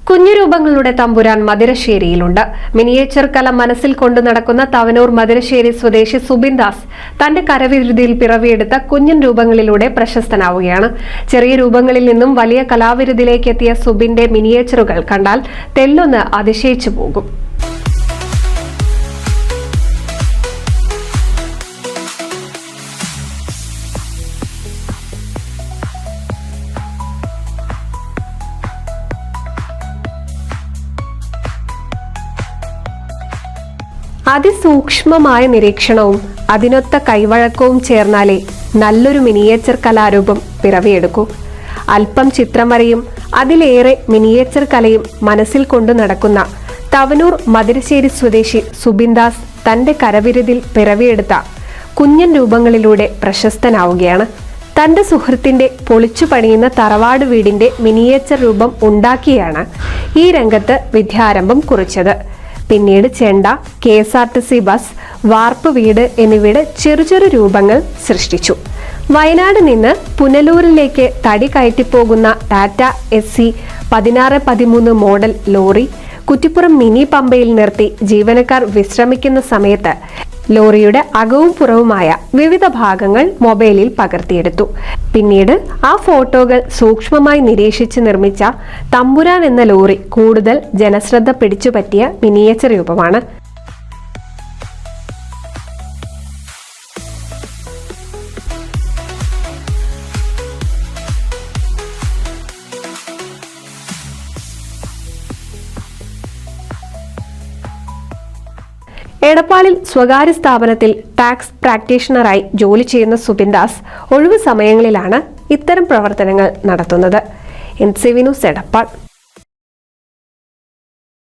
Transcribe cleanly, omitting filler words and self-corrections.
കുഞ്ഞുരൂപങ്ങളുടെ തമ്പുരാൻ മദിരശ്ശേരിയിലുണ്ട്. Miniature കല മനസ്സിൽ കൊണ്ടു നടക്കുന്ന തവനൂർ മദിരശ്ശേരി സ്വദേശി സുബിൻ ദാസ് തന്റെ കരവിരുതിയിൽ പിറവിയെടുത്ത കുഞ്ഞൻ രൂപങ്ങളിലൂടെ പ്രശസ്തനാവുകയാണ്. ചെറിയ രൂപങ്ങളിൽ നിന്നും വലിയ കലാവിരുതിലേക്ക് എത്തിയ സുബിന്റെ മിനിയേച്ചറുകൾ കണ്ടാൽ തെല്ലൊന്ന് അതിശയിച്ചു പോകും. അതിസൂക്ഷ്മമായ നിരീക്ഷണവും അതിനൊത്ത കൈവഴക്കവും ചേർന്നാലേ നല്ലൊരു മിനിയേച്ചർ കലാരൂപം പിറവിയെടുക്കൂ. അല്പം ചിത്രം വരയും അതിലേറെ മിനിയേച്ചർ കലയും മനസ്സിൽ കൊണ്ടു നടക്കുന്ന തവനൂർ മദിരശ്ശേരി സ്വദേശി സുബിൻ ദാസ് തന്റെ കരവിരുതിൽ പിറവിയെടുത്ത കുഞ്ഞൻ രൂപങ്ങളിലൂടെ പ്രശസ്തനാവുകയാണ്. തന്റെ സുഹൃത്തിന്റെ പൊളിച്ചു പണിയുന്ന തറവാട് വീടിന്റെ മിനിയേച്ചർ രൂപം ഉണ്ടാക്കിയാണ് ഈ രംഗത്ത് വിദ്യാരംഭം കുറിച്ചത്. പിന്നീട് ചെണ്ട, KSRTC ബസ്, വാർപ്പ് വീട് എന്നിവയുടെ ചെറു രൂപങ്ങൾ സൃഷ്ടിച്ചു. വയനാട് നിന്ന് പുനലൂരിലേക്ക് തടി കയറ്റിപ്പോകുന്ന Tata SC 1613 model lorry Kuttippuram mini പമ്പയിൽ നിർത്തി ജീവനക്കാർ വിശ്രമിക്കുന്ന സമയത്ത് ലോറിയുടെ അകവും പുറവുമായ വിവിധ ഭാഗങ്ങൾ മൊബൈലിൽ പകർത്തിയെടുത്തു. പിന്നീട് ആ ഫോട്ടോകൾ സൂക്ഷ്മമായി നിരീക്ഷിച്ച് നിർമ്മിച്ച തമ്പുരാൻ എന്ന ലോറി കൂടുതൽ ജനശ്രദ്ധ പിടിച്ചുപറ്റിയ മിനിയേച്ചർ രൂപമാണ്. എടപ്പാളിൽ സ്വകാര്യ സ്ഥാപനത്തിൽ ടാക്സ് പ്രാക്ടീഷണറായി ജോലി ചെയ്യുന്ന സുബിൻ ദാസ് ഒഴിവു സമയങ്ങളിലാണ് ഇത്തരം പ്രവർത്തനങ്ങൾ നടത്തുന്നത്. NCV news, Edappal.